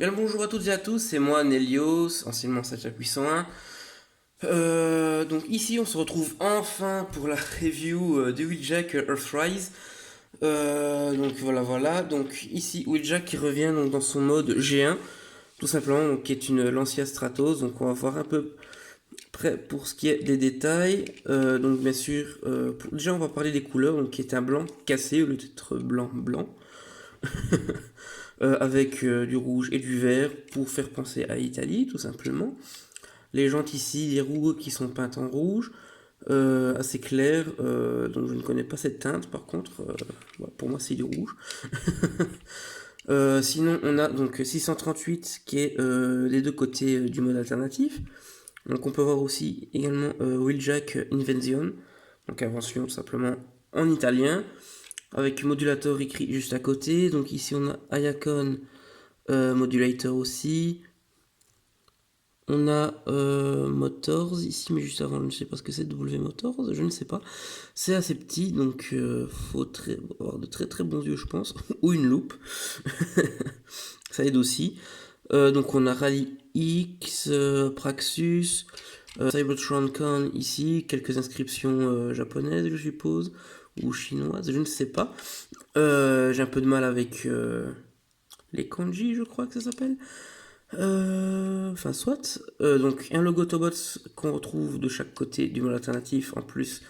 Bien le bonjour à toutes et à tous, c'est moi Nelios, anciennement Sacha Puissant 1. Donc ici on se retrouve enfin pour la review de Wheeljack Earthrise. Donc voilà, donc ici Wheeljack qui revient donc, dans son mode G1, tout simplement, donc, qui est une Lancia Stratos. Donc on va voir un peu près pour ce qui est des détails. Donc bien sûr, déjà on va parler des couleurs, donc qui est un blanc cassé au lieu d'être blanc. Avec du rouge et du vert pour faire penser à l'Italie, tout simplement. Les jantes ici, les roues qui sont peintes en rouge, assez clair, donc je ne connais pas cette teinte, par contre, pour moi c'est du rouge. Sinon, on a donc 638 qui est les deux côtés du mode alternatif. Donc on peut voir aussi également Wheeljack Invention, donc invention tout simplement en italien, avec modulateur écrit juste à côté. Donc ici on a Ayacon modulator aussi. On a Motors ici, mais juste avant, je ne sais pas ce que c'est, W Motors, je ne sais pas. C'est assez petit, donc faut avoir de très très bons yeux, je pense, ou une loupe. Ça aide aussi. Donc on a Rally X, Praxus, Cybertron Con ici, quelques inscriptions japonaises, je suppose, ou chinoises, je ne sais pas. J'ai un peu de mal avec les kanji, je crois que ça s'appelle. Enfin, soit. Donc, un logo Autobots qu'on retrouve de chaque côté du mode alternatif, en plus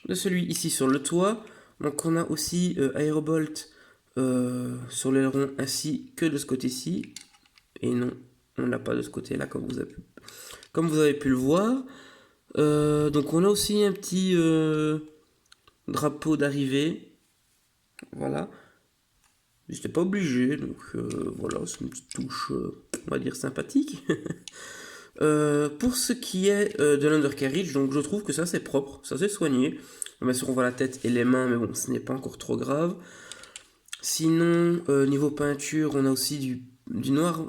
de celui ici sur le toit. Donc, on a aussi Aerobolt sur l'aileron ainsi que de ce côté-ci. Et non, on n'a pas de ce côté-là, comme vous avez pu le voir. Donc, on a aussi un petit drapeau d'arrivée. Voilà. J'étais pas obligé, donc voilà, c'est une petite touche, on va dire, sympathique. Pour ce qui est de l'undercarriage, donc je trouve que ça c'est propre, ça c'est soigné. Bien sûr on voit la tête et les mains, mais bon, ce n'est pas encore trop grave. Sinon, niveau peinture, on a aussi du noir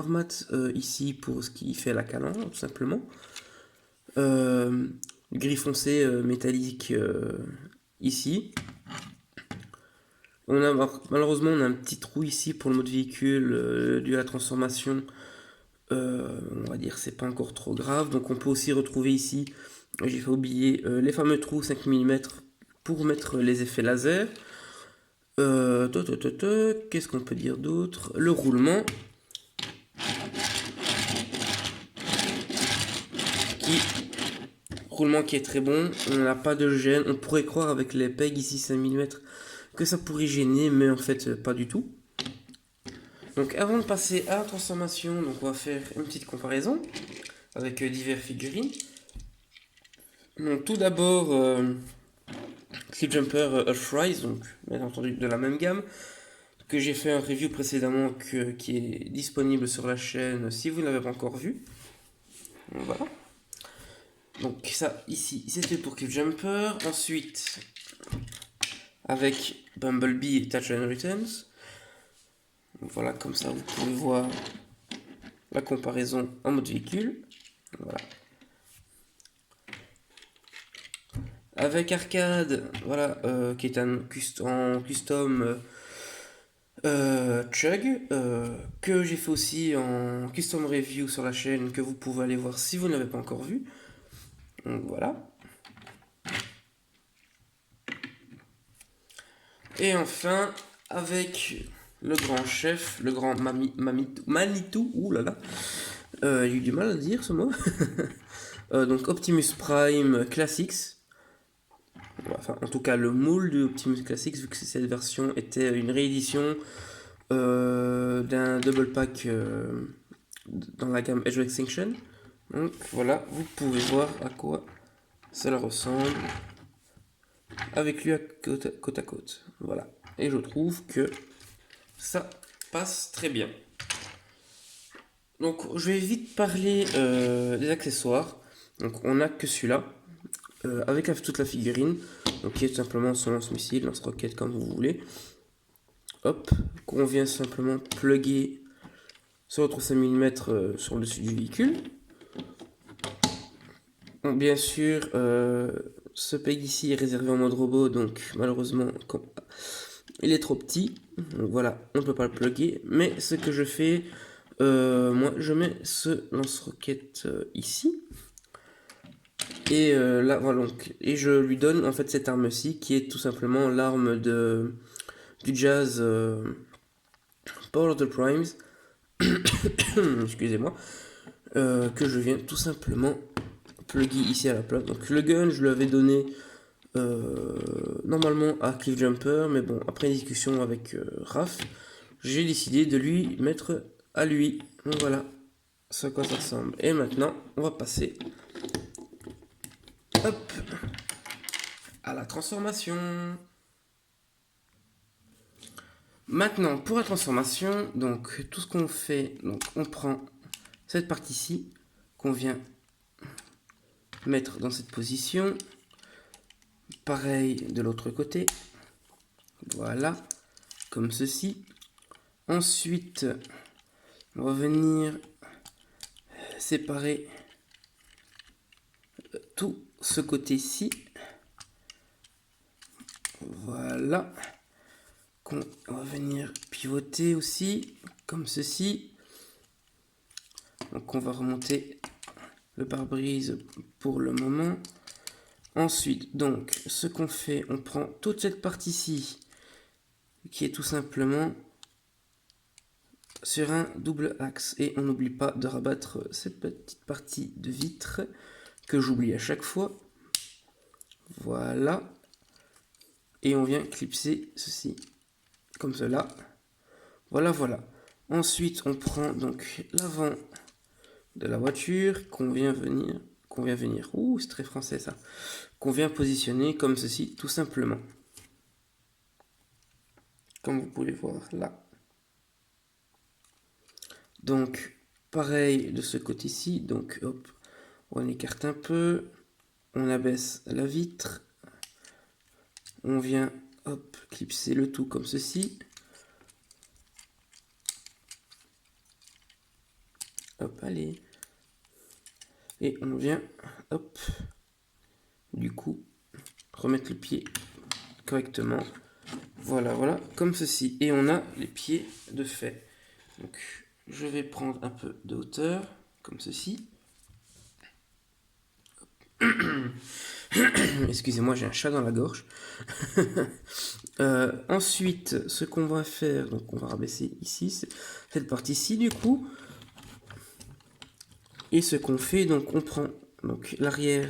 mat ici pour ce qui fait la calandre, tout simplement. Du gris foncé métallique ici. Malheureusement, on a un petit trou ici pour le mode véhicule dû à la transformation. On va dire c'est pas encore trop grave. Donc on peut aussi retrouver ici, j'ai fait oublier, les fameux trous 5 mm pour mettre les effets laser. Qu'est-ce qu'on peut dire d'autre? Le roulement qui, roulement qui est très bon. On n'a pas de gêne. On pourrait croire avec les pegs ici 5 mm que ça pourrait gêner, mais en fait pas du tout. Donc avant de passer à la transformation, donc on va faire une petite comparaison avec divers figurines. Donc tout d'abord Cliffjumper Earthrise, donc bien entendu de la même gamme, que j'ai fait un review précédemment qui est disponible sur la chaîne si vous ne l'avez pas encore vu. Donc, voilà. Donc ça ici c'était pour Cliffjumper. Ensuite avec Bumblebee et Touch and Returns. Donc, voilà, comme ça vous pouvez voir la comparaison en mode véhicule. Voilà. Avec Arcade, voilà, qui est en custom Chug, que j'ai fait aussi en custom review sur la chaîne, que vous pouvez aller voir si vous ne l'avez pas encore vu. Donc voilà. Et enfin, avec le grand chef, le grand Manitou, oulala, j'ai eu du mal à dire ce mot. Donc Optimus Prime Classics. Enfin, en tout cas, le moule de Optimus Classics, vu que cette version était une réédition d'un double pack dans la gamme Edge of Extinction. Donc voilà, vous pouvez voir à quoi cela ressemble avec lui côte à côte. Voilà. Et je trouve que ça passe très bien. Donc je vais vite parler des accessoires. Donc on n'a que celui-là. Avec toute la figurine. Donc qui est tout simplement son lance-missile, lance-roquette comme vous voulez. Hop, qu'on vient simplement plugger sur notre 5 mm sur le dessus du véhicule. Donc, bien sûr, ce peg ici est réservé en mode robot, donc malheureusement il est trop petit. Donc voilà, on ne peut pas le plugger. Mais ce que je fais, moi je mets ce lance-roquette ici. Et là, voilà, donc, et je lui donne en fait cette arme-ci qui est tout simplement l'arme du jazz Power of the Primes, excusez-moi, que je viens tout simplement plugger ici à la place. Donc le gun, je lui avais donné normalement à Cliffjumper, mais bon, après une discussion avec Raph, j'ai décidé de lui mettre à lui. Donc voilà, c'est à quoi ça ressemble. Et maintenant, on va passer hop, à la transformation. Maintenant, pour la transformation, donc tout ce qu'on fait, donc on prend cette partie-ci qu'on vient mettre dans cette position. Pareil de l'autre côté. Voilà, comme ceci. Ensuite, on va venir séparer tout ce côté-ci. Voilà. On va venir pivoter aussi, comme ceci. Donc on va remonter le pare-brise pour le moment. Ensuite, donc, ce qu'on fait, on prend toute cette partie-ci, qui est tout simplement sur un double axe. Et on n'oublie pas de rabattre cette petite partie de vitre, que j'oublie à chaque fois. Voilà. Et on vient clipser ceci, comme cela. Voilà, voilà. Ensuite, on prend donc l'avant de la voiture qu'on vient venir, ouh, c'est très français ça, qu'on vient positionner comme ceci, tout simplement. Comme vous pouvez voir là. Donc, pareil de ce côté-ci, donc hop, on écarte un peu, on abaisse la vitre, on vient, hop, clipser le tout comme ceci. Hop, allez. Et on vient, hop, du coup, remettre le pied correctement. Voilà, voilà, comme ceci. Et on a les pieds de fait. Donc, je vais prendre un peu de hauteur, comme ceci. Excusez-moi, j'ai un chat dans la gorge. Ensuite, ce qu'on va faire, donc on va rabaisser ici, cette partie-ci du coup. Et ce qu'on fait, donc on prend donc l'arrière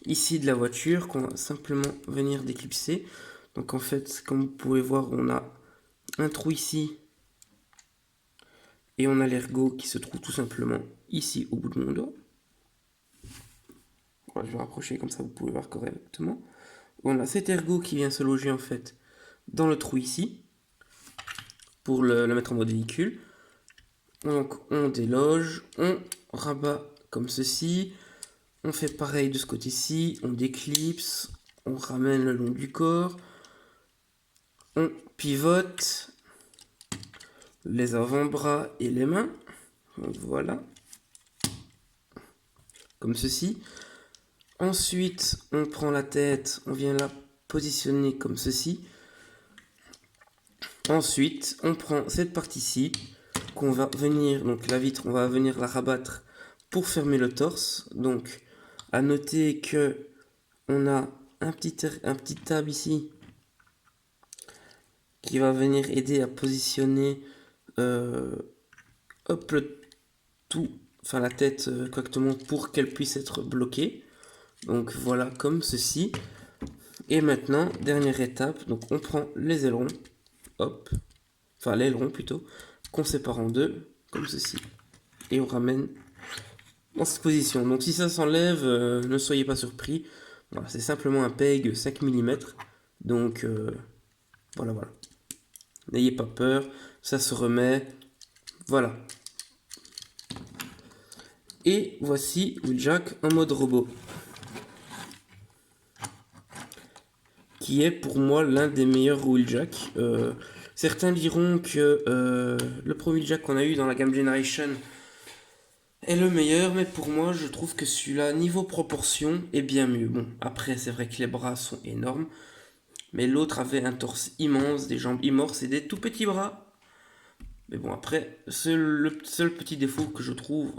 ici de la voiture, qu'on va simplement venir déclipser. Donc en fait, comme vous pouvez voir, on a un trou ici. Et on a l'ergot qui se trouve tout simplement ici au bout de mon doigt. Voilà, je vais rapprocher comme ça vous pouvez voir correctement. On a cet ergot qui vient se loger en fait dans le trou ici pour le mettre en mode véhicule. Donc on déloge, on rabat comme ceci. On fait pareil de ce côté-ci, on déclipse, on ramène le long du corps. On pivote les avant-bras et les mains. Donc voilà. Comme ceci. Ensuite, on prend la tête, on vient la positionner comme ceci. Ensuite, on prend cette partie-ci, qu'on va venir, donc la vitre, on va venir la rabattre pour fermer le torse. Donc, à noter que on a un petit tab ici qui va venir aider à positionner hop, le tout, enfin la tête correctement pour qu'elle puisse être bloquée. Donc voilà, comme ceci. Et maintenant, dernière étape, donc on prend les ailerons, hop, enfin l'aileron plutôt, qu'on sépare en deux, comme ceci. Et on ramène dans cette position. Donc si ça s'enlève, ne soyez pas surpris. Voilà, c'est simplement un peg 5 mm. Donc voilà, voilà. N'ayez pas peur, ça se remet. Voilà. Et voici Wheeljack en mode robot. Qui est pour moi l'un des meilleurs Wheeljack. Certains diront que le Pro Wheeljack qu'on a eu dans la Game Generation est le meilleur, mais pour moi je trouve que celui-là, niveau proportion, est bien mieux. Bon, après c'est vrai que les bras sont énormes, mais l'autre avait un torse immense, des jambes immenses et des tout petits bras. Mais bon, après, le seul petit défaut que je trouve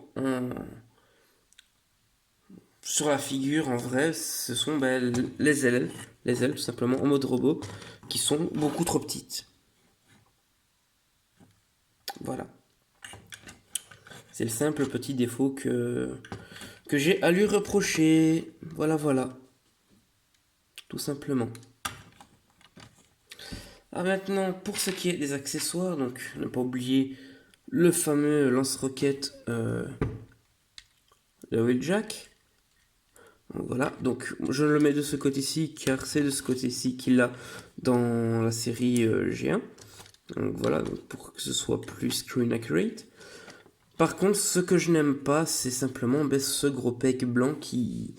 sur la figure en vrai, ce sont les ailes tout simplement en mode robot, qui sont beaucoup trop petites. Voilà. C'est le simple petit défaut que j'ai à lui reprocher. Voilà, voilà. Tout simplement. Ah, maintenant, pour ce qui est des accessoires, donc ne pas oublier le fameux lance-roquette de Wheeljack. Voilà, donc je le mets de ce côté-ci car c'est de ce côté-ci qu'il a dans la série G1. Donc voilà, donc pour que ce soit plus screen accurate. Par contre, ce que je n'aime pas, c'est simplement ce gros peg blanc qui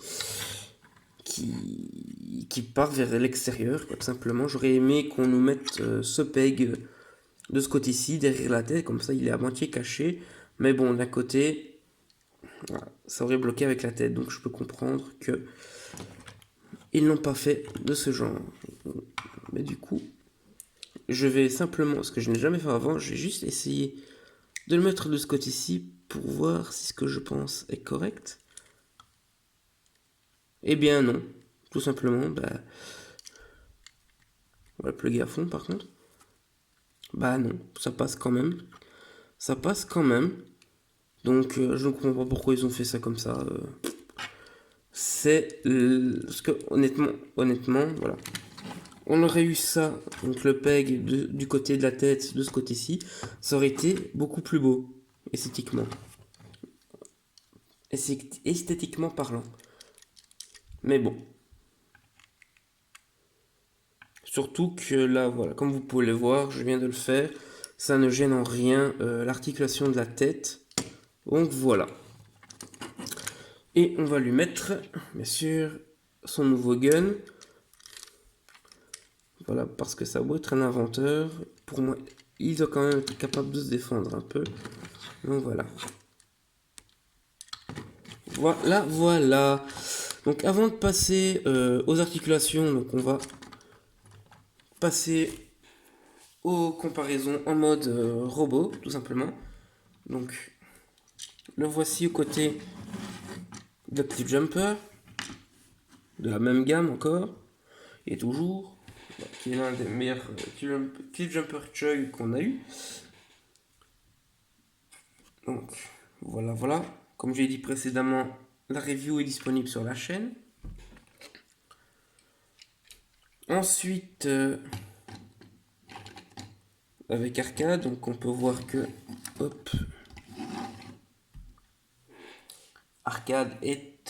part vers l'extérieur. Tout simplement, j'aurais aimé qu'on nous mette ce peg de ce côté-ci, derrière la tête, comme ça il est à moitié caché. Mais bon, d'un côté, voilà, ça aurait bloqué avec la tête, donc je peux comprendre que ils n'ont pas fait de ce genre. Mais du coup, je vais simplement, ce que je n'ai jamais fait avant, je vais juste essayer de le mettre de ce côté-ci pour voir si ce que je pense est correct. Eh bien non, tout simplement, bah, on va le plugger à fond par contre. Bah non, ça passe quand même. Ça passe quand même. Donc je ne comprends pas pourquoi ils ont fait ça comme ça. Parce que honnêtement, voilà. On aurait eu ça, donc le peg du côté de la tête, de ce côté-ci, ça aurait été beaucoup plus beau, esthétiquement. Esthétiquement parlant. Mais bon. Surtout que là, voilà, comme vous pouvez le voir, je viens de le faire. Ça ne gêne en rien l'articulation de la tête. Donc voilà. Et on va lui mettre, bien sûr, son nouveau gun. Voilà, parce que ça doit être un inventeur. Pour moi, il doit quand même être capable de se défendre un peu. Donc voilà. Voilà, voilà. Donc avant de passer aux articulations, donc on va passer aux comparaisons en mode robot, tout simplement. Donc le voici aux côtés de Cliff Jumper, de la même gamme encore, et toujours, qui est l'un des meilleurs Cliff Jumper Chug qu'on a eu. Donc voilà, voilà. Comme j'ai dit précédemment, la review est disponible sur la chaîne. Ensuite, avec arcade, donc on peut voir que, hop, arcade est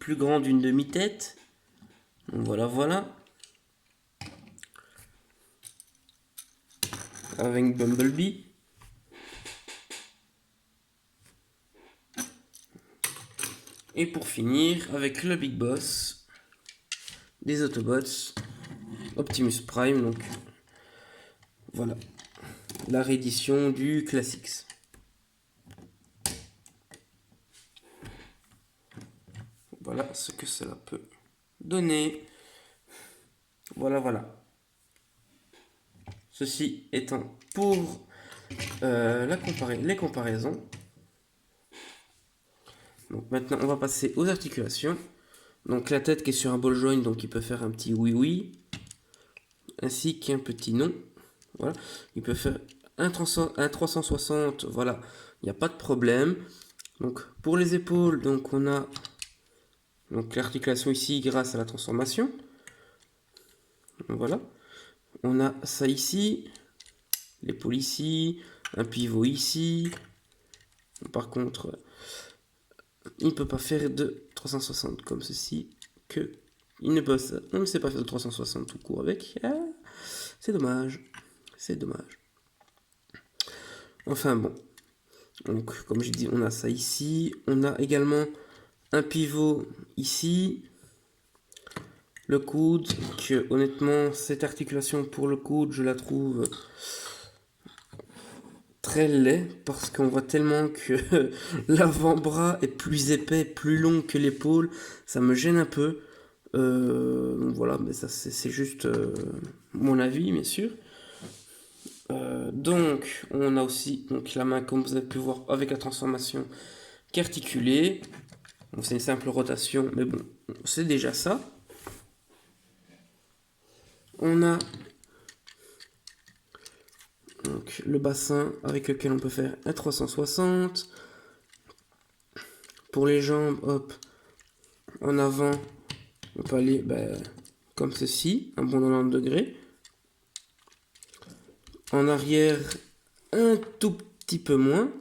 plus grand d'une demi-tête. Donc voilà, voilà. Avec Bumblebee. Et pour finir, avec le Big Boss des Autobots, Optimus Prime, donc voilà, la réédition du Classics. Voilà ce que cela peut donner. Voilà, voilà. Ceci étant pour les comparaisons. Donc maintenant, on va passer aux articulations. Donc la tête qui est sur un ball joint, donc il peut faire un petit oui-oui, ainsi qu'un petit non. Voilà, il peut faire un 360, voilà, il n'y a pas de problème. Donc pour les épaules, donc on a donc l'articulation ici grâce à la transformation. Voilà, on a ça ici, l'épaule ici, un pivot ici. Par contre, il ne peut pas faire de 360 comme ceci, que on ne sait pas faire de 360 tout court avec. Ah, c'est dommage, c'est dommage. Enfin bon, donc comme j'ai dit, on a ça ici, on a également un pivot ici, le coude, que honnêtement cette articulation pour le coude je la trouve très laid parce qu'on voit tellement que l'avant-bras est plus épais, plus long que l'épaule, ça me gêne un peu. Donc voilà, mais ça c'est juste mon avis bien sûr. Donc, on a aussi donc, la main, comme vous avez pu voir, avec la transformation qui est articulée. Donc, c'est une simple rotation, mais bon, c'est déjà ça. On a donc, le bassin avec lequel on peut faire un 360. Pour les jambes, hop, en avant, on peut aller comme ceci, un bon 90 degrés. En arrière, un tout petit peu moins.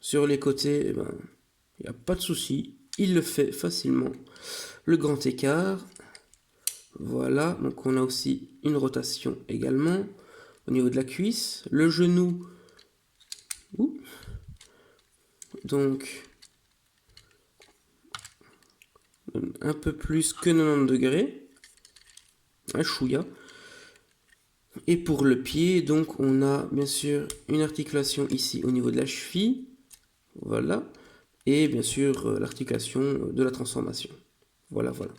Sur les côtés, il n'y a pas de souci. Il le fait facilement. Le grand écart. Voilà, donc on a aussi une rotation également au niveau de la cuisse. Le genou. Donc, un peu plus que 90 degrés. Un chouïa. Et pour le pied, donc on a bien sûr une articulation ici au niveau de la cheville. Voilà. Et bien sûr l'articulation de la transformation. Voilà, voilà.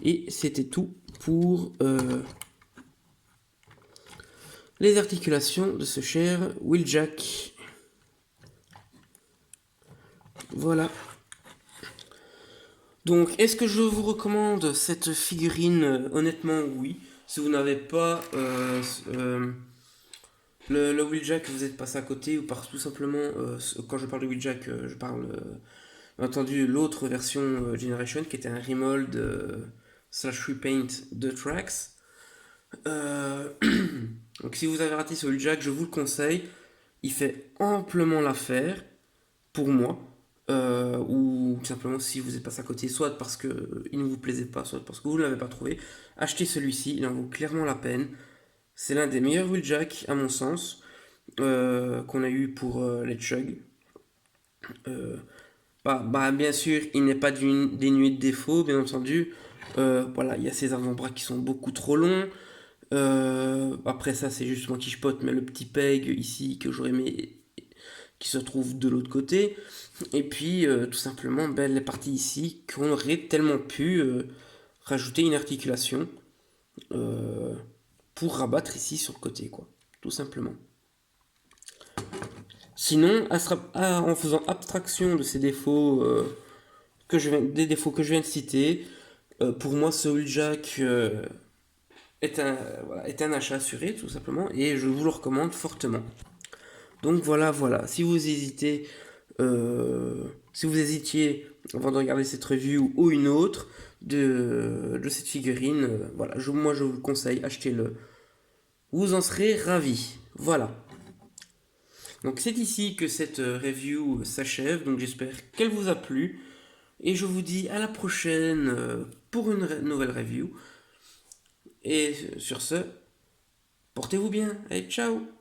Et c'était tout pour les articulations de ce cher Wheeljack. Voilà. Donc, est-ce que je vous recommande cette figurine? Honnêtement, oui. Si vous n'avez pas le Wheeljack, vous êtes passé à côté, ou par tout simplement, quand je parle de Wheeljack, je parle, bien entendu, l'autre version Generation, qui était un remold slash repaint de Trax. Donc, si vous avez raté ce Wheeljack, je vous le conseille. Il fait amplement l'affaire, pour moi. Ou tout simplement si vous êtes passé à côté, soit parce qu'il ne vous plaisait pas, soit parce que vous ne l'avez pas trouvé, achetez celui-ci, il en vaut clairement la peine. C'est l'un des meilleurs Wheeljack à mon sens qu'on a eu pour les Chug. Bien sûr, il n'est pas dénué de défauts, bien entendu. Voilà, il y a ses avant-bras qui sont beaucoup trop longs. Après ça, c'est juste moi qui spotte, mais le petit peg ici que j'aurais aimé qui se trouve de l'autre côté. Et puis, tout simplement, les parties ici qu'on aurait tellement pu rajouter une articulation pour rabattre ici sur le côté, quoi. Tout simplement. Sinon, en faisant abstraction de ces défauts des défauts que je viens de citer, pour moi, ce Wheeljack est un achat assuré, tout simplement, et je vous le recommande fortement. Donc voilà, voilà. Si vous hésitez, si vous hésitiez avant de regarder cette review ou une autre de cette figurine, voilà, moi je vous le conseille, achetez-le. Vous en serez ravis. Voilà. Donc c'est ici que cette review s'achève. Donc j'espère qu'elle vous a plu. Et je vous dis à la prochaine pour une nouvelle review. Et sur ce, portez-vous bien. Allez, ciao!